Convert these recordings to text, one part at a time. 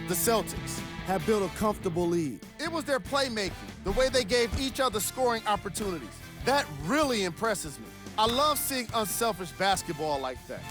The Celtics have built a comfortable lead. It was their playmaking, the way they gave each other scoring opportunities. That really impresses me. I love seeing unselfish basketball like that.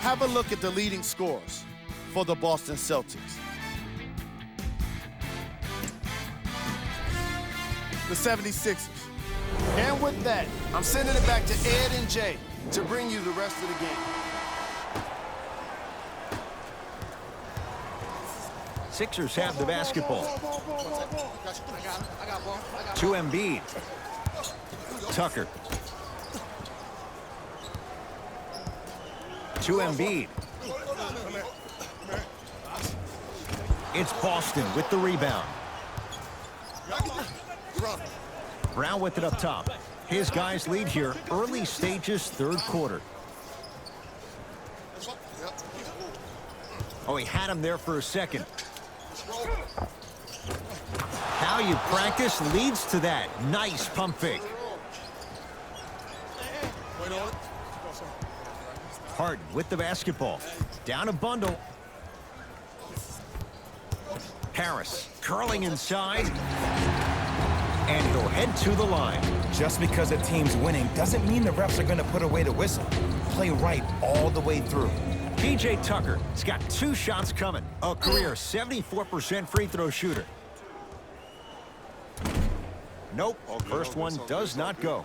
Have a look at the leading scorers for the Boston Celtics. The 76ers. And with that, I'm sending it back to Ed and Jay to bring you the rest of the game. Sixers have the basketball. To Embiid. Tucker. To Embiid. It's Boston with the rebound. Brown with it up top. His guys lead here, early stages, third quarter. Oh, he had him there for a second. How you practice leads to that. Nice pump fake. Harden with the basketball. Down a bundle. Harris curling inside. And he'll head to the line. Just because a team's winning doesn't mean the refs are going to put away the whistle. Play right all the way through. P.J. Tucker has got 2 shots coming. A career 74% free throw shooter. Nope, first one does not go.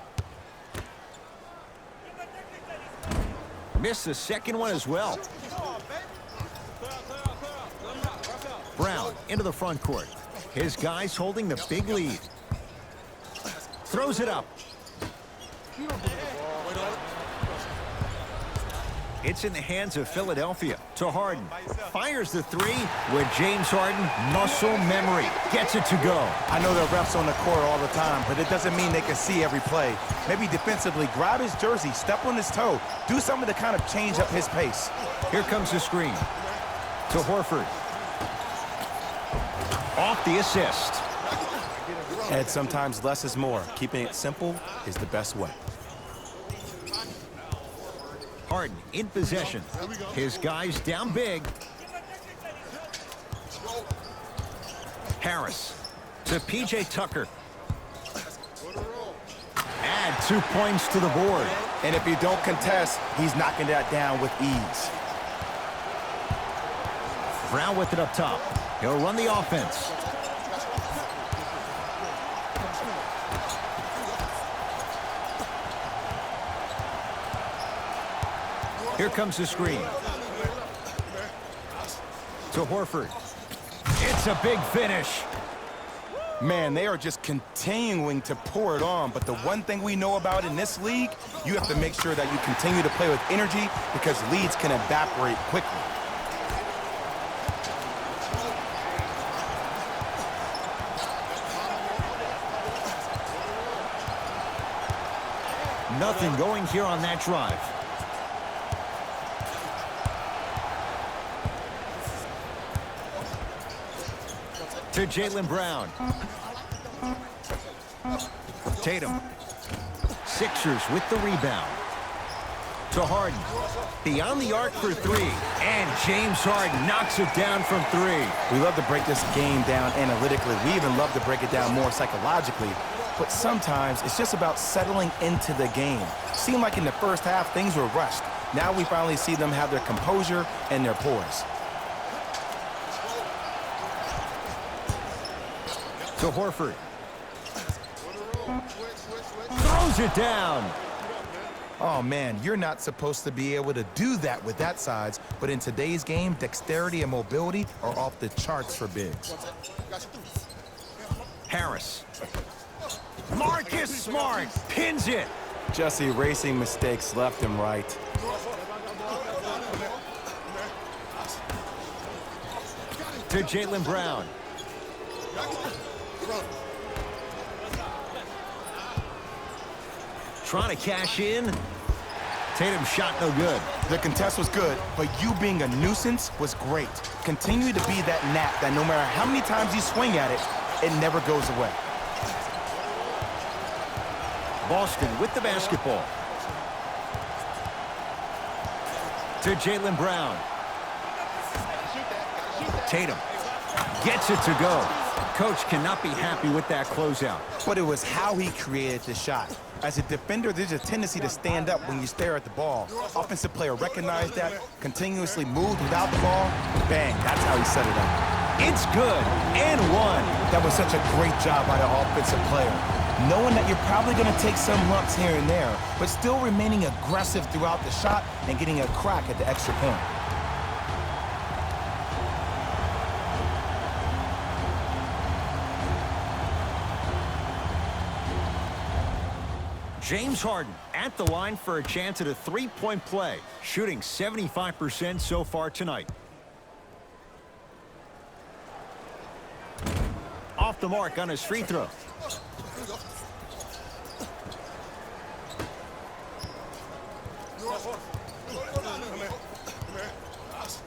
Missed the second one as well. Brown into the front court. His guys holding the big lead. Throws it up. It's in the hands of Philadelphia to Harden. Fires the 3 with James Harden, muscle memory. Gets it to go. I know there are refs on the court all the time, but it doesn't mean they can see every play. Maybe defensively, grab his jersey, step on his toe, do something to kind of change up his pace. Here comes the screen. To Horford. Off the assist. Ed, sometimes less is more. Keeping it simple is the best way. Harden in possession. His guys down big. Harris to P.J. Tucker. Add 2 points to the board. And if you don't contest, he's knocking that down with ease. Brown with it up top. He'll run the offense. Here comes the screen. To Horford. It's a big finish. Man, they are just continuing to pour it on. But the one thing we know about in this league, you have to make sure that you continue to play with energy because leads can evaporate quickly. Nothing going here on that drive. To Jaylen Brown. Tatum. Sixers with the rebound. To Harden. Beyond the arc for 3. And James Harden knocks it down from 3. We love to break this game down analytically. We even love to break it down more psychologically. But sometimes it's just about settling into the game. Seemed like in the first half, things were rushed. Now we finally see them have their composure and their poise. To Horford. Throws it down. Oh, man, you're not supposed to be able to do that with that size, but in today's game, dexterity and mobility are off the charts for bigs. Harris. Marcus Smart pins it. Just erasing mistakes left and right. To Jaylen Brown. Trying to cash in. Tatum's shot no good. The contest was good, but you being a nuisance was great. Continue to be that gnat that no matter how many times you swing at it, it never goes away. Boston with the basketball. to Jaylen Brown. Tatum gets it to go. Coach cannot be happy with that closeout. But it was how he created the shot. As a defender, there's a tendency to stand up when you stare at the ball. Offensive player recognized that, continuously moved without the ball. Bang, that's how he set it up. It's good, and one. That was such a great job by the offensive player. Knowing that you're probably going to take some lumps here and there, but still remaining aggressive throughout the shot and getting a crack at the extra point. James Harden at the line for a chance at a three-point play, shooting 75% so far tonight. Off the mark on his free throw.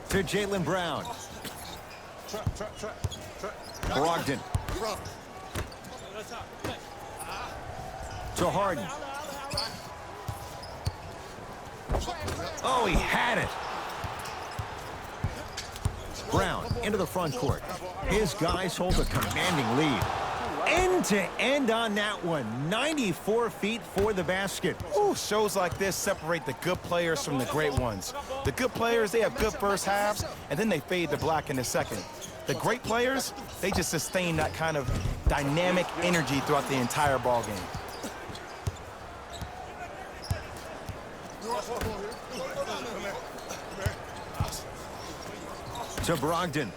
To Jaylen Brown. Brogdon. To Harden. Oh, he had it. Brown into the front court. His guys hold a commanding lead. End-to-end on that one. 94 feet for the basket. Ooh, shows like this separate the good players from the great ones. The good players, they have good first halves, and then they fade to black in the second. The great players, they just sustain that kind of dynamic energy throughout the entire ball game. To Brogdon.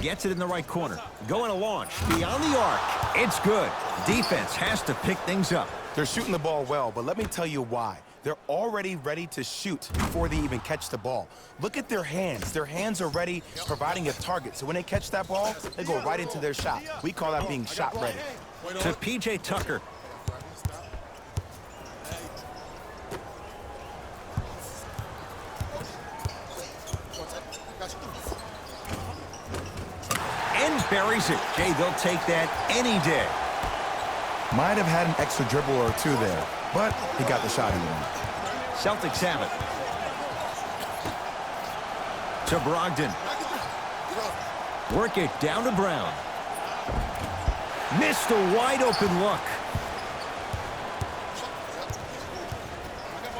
Gets it in the right corner. Going to launch. Beyond the arc. It's good. Defense has to pick things up. They're shooting the ball well, but let me tell you why. They're already ready to shoot before they even catch the ball. Look at their hands. Their hands are ready, providing a target. So when they catch that ball, they go right into their shot. We call that being shot ready. To P.J. Tucker. And buries it. Jay, they'll take that any day. Might have had an extra dribble or two there, but he got the shot he wanted. Celtics have it. To Brogdon. Work it down to Brown. Missed a wide open look.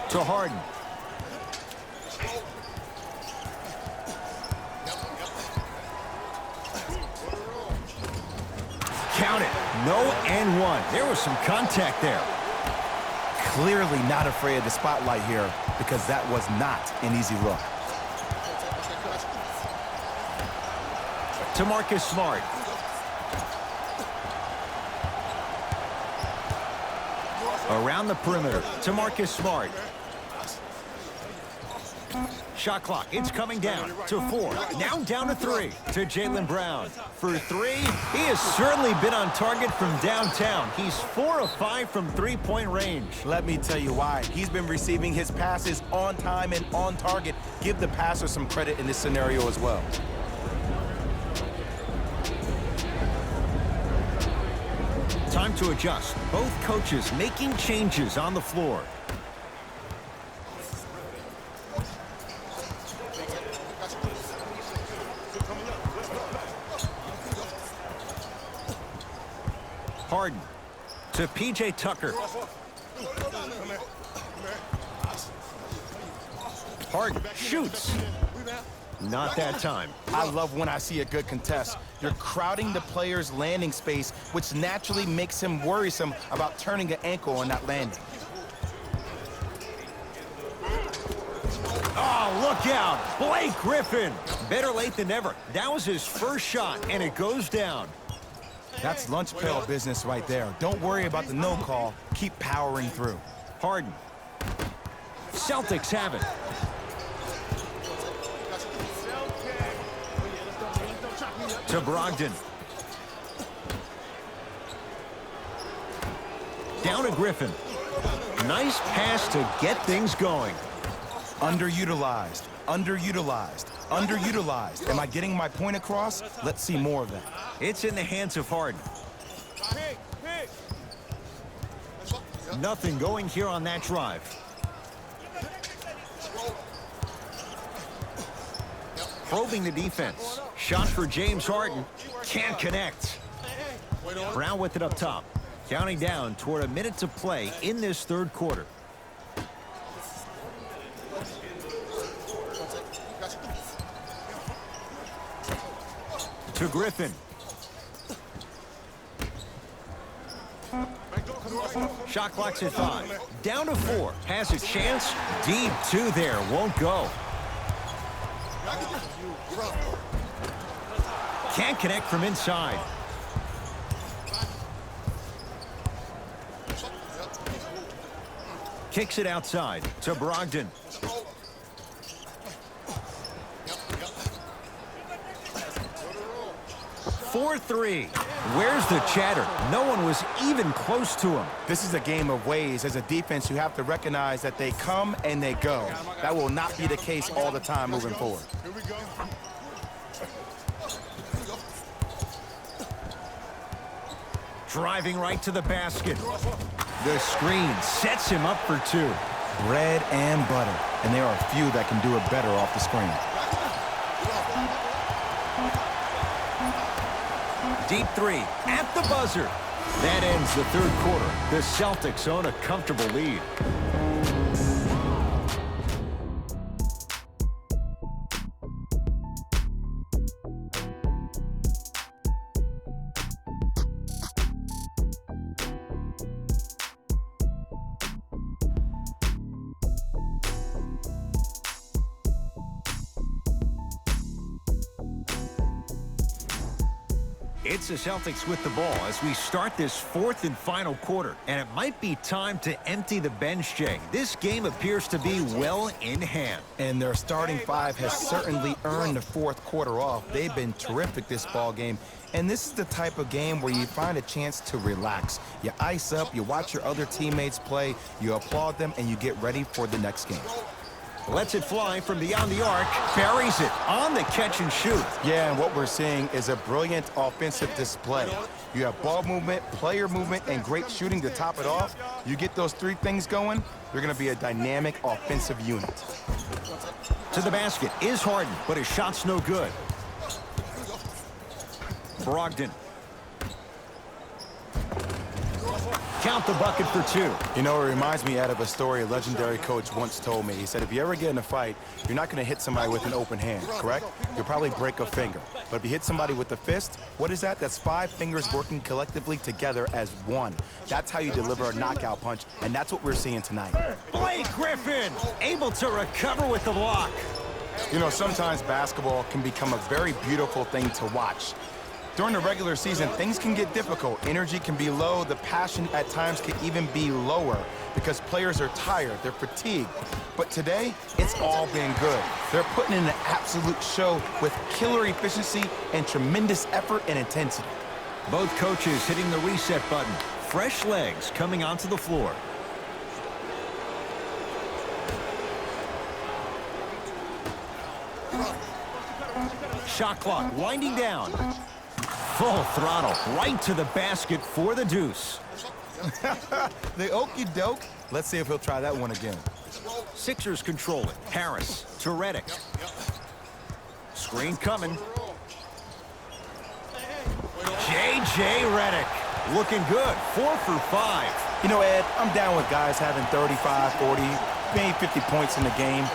To Harden. Count it. No and one. There was some contact there. Clearly not afraid of the spotlight here because that was not an easy look. To Marcus Smart. Around the perimeter to Marcus Smart. Shot clock, it's coming down to 4. Now down to 3 to Jaylen Brown. For 3, he has certainly been on target from downtown. He's 4 of 5 from three-point range. Let me tell you why. He's been receiving his passes on time and on target. Give the passer some credit in this scenario as well. Time to adjust. Both coaches making changes on the floor. Harden to P.J. Tucker. Harden shoots. Not that time. I love when I see a good contest. You're crowding the player's landing space, which naturally makes him worrisome about turning an ankle on that landing. Oh, look out. Blake Griffin. Better late than never. That was his first shot, and it goes down. That's lunch pail business right there. Don't worry about the no call. Keep powering through. Harden. Celtics have it. To Brogdon. Down to Griffin. Nice pass to get things going. Underutilized, underutilized, underutilized. Am I getting my point across? Let's see more of that. It's in the hands of Harden. Nothing going here on that drive. probing the defense. Shot for James Harden. Can't connect. Brown with it up top. Counting down toward a minute to play in this third quarter. To Griffin. Shot clock's at 5. Down to 4. Has a chance. Deep 2 there. Won't go. Can't connect from inside. Kicks it outside to Brogdon. 4-3. Where's the chatter? No one was even close to him. This is a game of ways. As a defense, you have to recognize that they come and they go. That will not be the case all the time moving forward. Driving right to the basket. The screen sets him up for 2. Bread and butter. And there are a few that can do it better off the screen. Deep 3 at the buzzer. That ends the third quarter. The Celtics own a comfortable lead. It's the Celtics with the ball as we start this fourth and final quarter. And it might be time to empty the bench, Jay. This game appears to be well in hand. And their starting 5 has certainly earned the fourth quarter off. They've been terrific this ball game. And this is the type of game where you find a chance to relax. You ice up, you watch your other teammates play, you applaud them, and you get ready for the next game. Lets it fly from beyond the arc, buries it on the catch and shoot. Yeah, and what we're seeing is a brilliant offensive display. You have ball movement, player movement, and great shooting to top it off. You get those 3 things going, you're going to be a dynamic offensive unit. To the basket is Harden, but his shot's no good. Brogdon. Count the bucket for 2. You know, it reminds me out of a story a legendary coach once told me. He said, if you ever get in a fight, you're not going to hit somebody with an open hand, correct? You'll probably break a finger. But if you hit somebody with a fist, what is that? That's 5 fingers working collectively together as one. That's how you deliver a knockout punch, and that's what we're seeing tonight. Blake Griffin able to recover with the block. You know, sometimes basketball can become a very beautiful thing to watch. During the regular season, things can get difficult. Energy can be low. The passion at times can even be lower because players are tired. They're fatigued. But today, it's all been good. They're putting in an absolute show with killer efficiency and tremendous effort and intensity. Both coaches hitting the reset button. Fresh legs coming onto the floor. Shot clock winding down. Full throttle right to the basket for the deuce. The okey doke. Let's see if he'll try that one again. Sixers control it. Harris to Redick. Screen coming. J.J. Redick looking good. 4 for 5. You know, Ed, I'm down with guys having 35, 40, maybe 50 points in the game.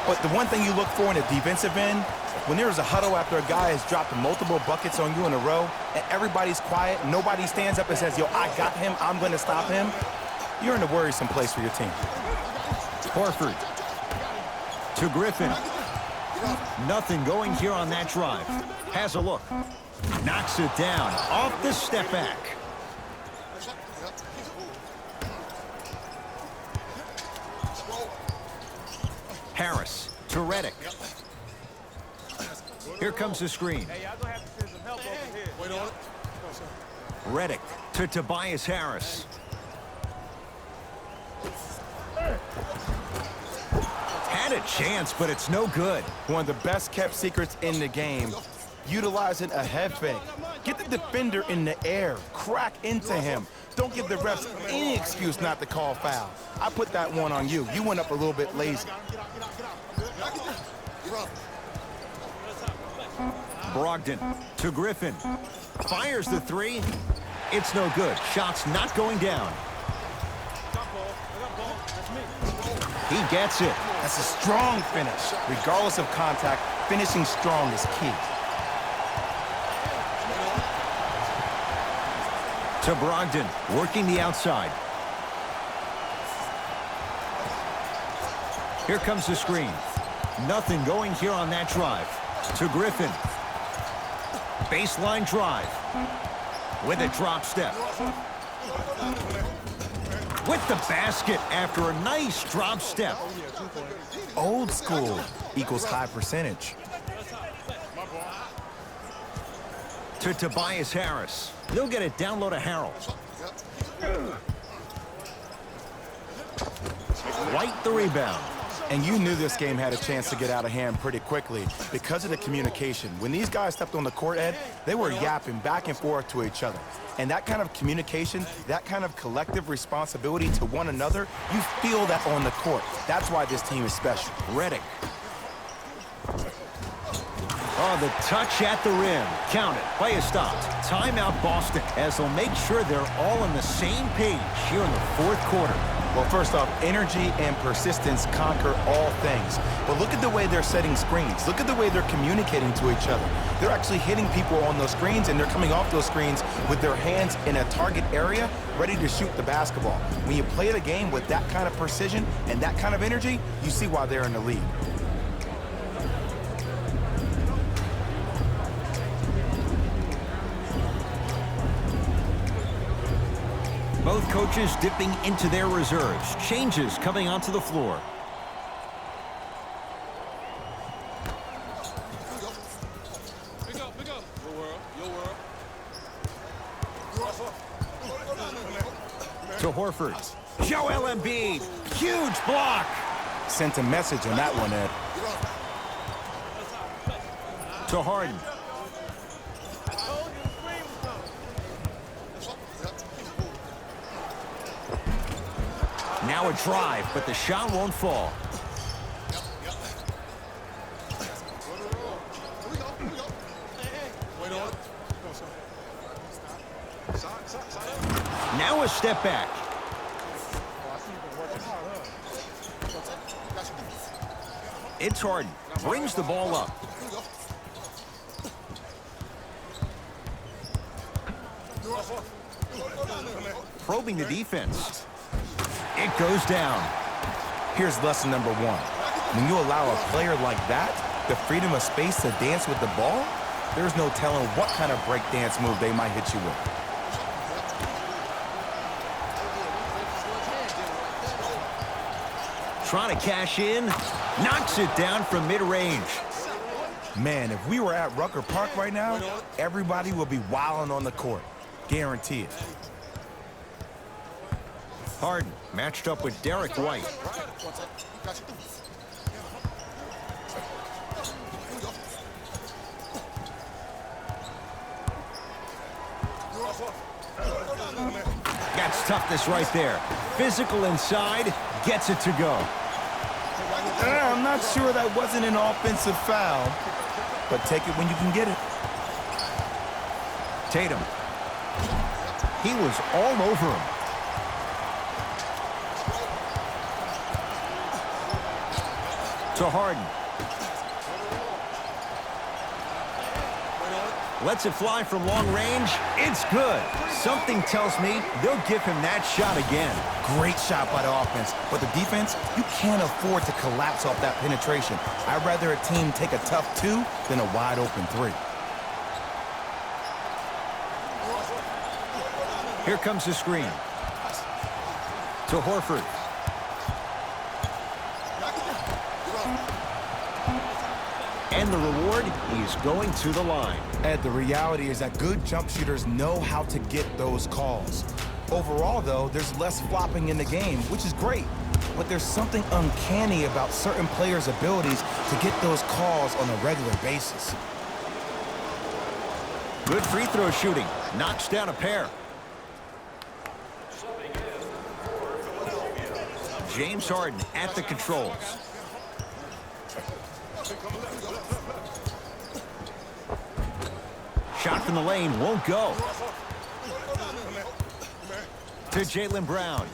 But the one thing you look for in a defensive end, when there's a huddle after a guy has dropped multiple buckets on you in a row and everybody's quiet, nobody stands up and says, yo, I got him, I'm going to stop him, you're in a worrisome place for your team. Horford to Griffin. Nothing going here on that drive. Has a look. Knocks it down off the step back. Harris to Redick. Here comes the screen. Redick to Tobias Harris. Had a chance, but it's no good. One of the best kept secrets in the game, utilizing a head fake. Get the defender in the air, crack into him. Don't give the refs any excuse not to call foul. I put that one on you. You went up a little bit lazy. Brogdon to Griffin. Fires the three. It's no good. Shot's not going down. He gets it. That's a strong finish. Regardless of contact, finishing strong is key. To Brogdon, working the outside. Here comes the screen. Nothing going here on that drive. To Griffin. Baseline drive. With a drop step. With the basket after a nice drop step. Old school equals high percentage. To Tobias Harris. He'll get it down low to Harrell. White the rebound. And you knew this game had a chance to get out of hand pretty quickly because of the communication. When these guys stepped on the court, Ed, they were yapping back and forth to each other. And that kind of communication, that kind of collective responsibility to one another, you feel that on the court. That's why this team is special. Redick. Oh, the touch at the rim. Count it. Play is stopped. Timeout Boston as they'll make sure they're all on the same page here in the fourth quarter. Well, first off, energy and persistence conquer all things. But look at the way they're setting screens. Look at the way they're communicating to each other. They're actually hitting people on those screens, and they're coming off those screens with their hands in a target area, ready to shoot the basketball. When you play the game with that kind of precision and that kind of energy, you see why they're in the lead. Both coaches dipping into their reserves. Changes coming onto the floor. To Horford. Joel Embiid. Huge block. Sent a message on that one, Ed. To Harden. Now a drive, but the shot won't fall. Now a step back. It's Harden. Brings the ball up. Probing the defense. It goes down. Here's lesson number one. When you allow a player like that the freedom of space to dance with the ball, there's no telling what kind of break dance move they might hit you with. Trying to cash in. Knocks it down from mid-range. Man, if we were at Rucker Park right now, everybody would be wilding on the court. Guarantee it. Harden matched up with Derek White. That's toughness right there. Physical inside, gets it to go. I'm not sure that wasn't an offensive foul, but take it when you can get it. Tatum. He was all over him. To Harden. Lets it fly from long range. It's good. Something tells me they'll give him that shot again. Great shot by the offense, but the defense, you can't afford to collapse off that penetration. I'd rather a team take a tough two than a wide open three. Here comes the screen. To Horford. And the reward, he's going to the line. Ed, the reality is that good jump shooters know how to get those calls. Overall, though, there's less flopping in the game, which is great. But there's something uncanny about certain players' abilities to get those calls on a regular basis. Good free throw shooting. Knocks down a pair. James Harden at the controls. in the lane won't go. To Jaylen Brown.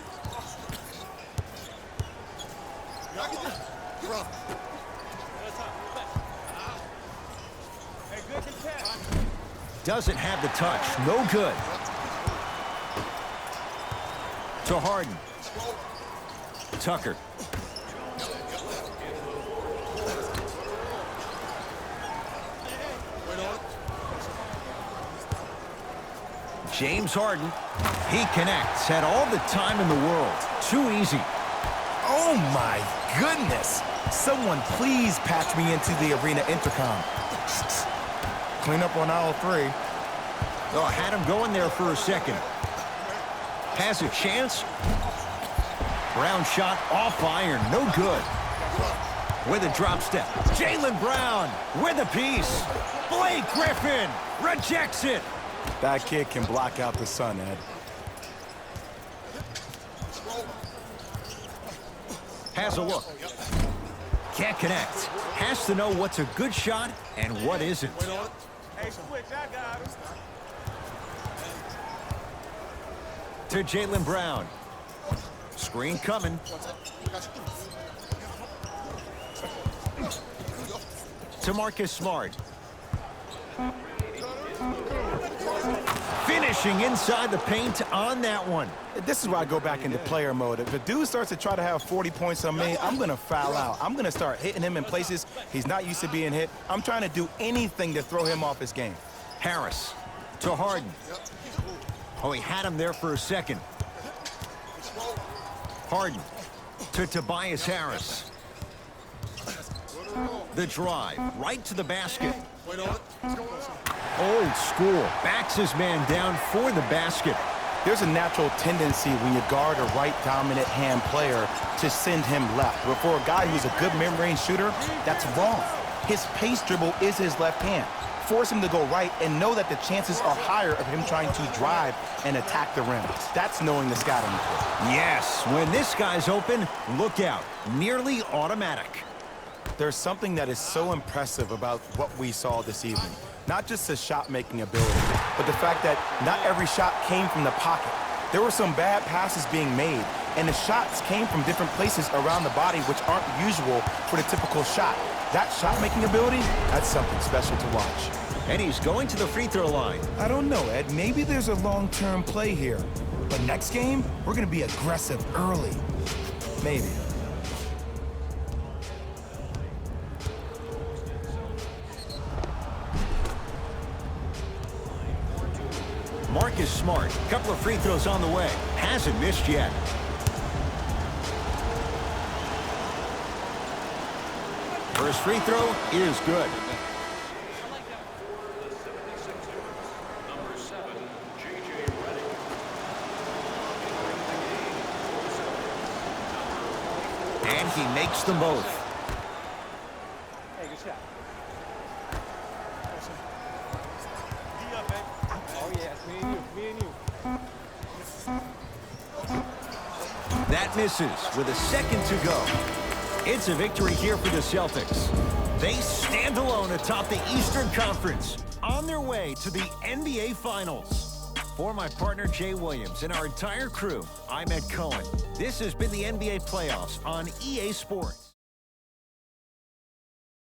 Doesn't have the touch. No good. To Harden. Tucker. James Harden. He connects. Had all the time in the world. Too easy. Oh, my goodness. Someone please patch me into the arena intercom. Clean up on aisle 3. Oh, had him going there for a second. Has a chance. Brown shot off iron. No good. With a drop step. Jaylen Brown with a piece. Blake Griffin rejects it. That kid can block out the sun, Ed. Has a look. Can't connect. Has to know what's a good shot and what isn't. Hey, switch, I got him. To Jaylen Brown. Screen coming. To Marcus Smart. Finishing inside the paint on that one. This is where I go back into player mode. If a dude starts to try to have 40 points on me, I'm going to foul out. I'm going to start hitting him in places he's not used to being hit. I'm trying to do anything to throw him off his game. Harris to Harden. Oh, he had him there for a second. Harden to Tobias Harris. The drive right to the basket. Old school. Backs his man down for the basket. There's a natural tendency when you guard a right dominant hand player to send him left. But for a guy who's a good mid-range shooter, that's wrong. His pace dribble is his left hand. Force him to go right and know that the chances are higher of him trying to drive and attack the rim. That's knowing the scout on the court. Yes, when this guy's open, look out. Nearly automatic. There's something that is so impressive about what we saw this evening. Not just his shot-making ability, but the fact that not every shot came from the pocket. There were some bad passes being made, and the shots came from different places around the body, which aren't usual for the typical shot. That shot-making ability, that's something special to watch. And he's going to the free throw line. I don't know, Ed. Maybe there's a long-term play here. But next game, we're going to be aggressive early. Maybe. Marcus Smart, couple of free throws on the way. Hasn't missed yet. First free throw is good. And he makes them both. Hey, good shot. D up, man. Oh, yeah, it's me and you. Me and you. That misses with a second to go. It's a victory here for the Celtics. They stand alone atop the Eastern Conference on their way to the NBA Finals. For my partner Jay Williams and our entire crew, I'm Ed Cohen. This has been the NBA Playoffs on EA Sports.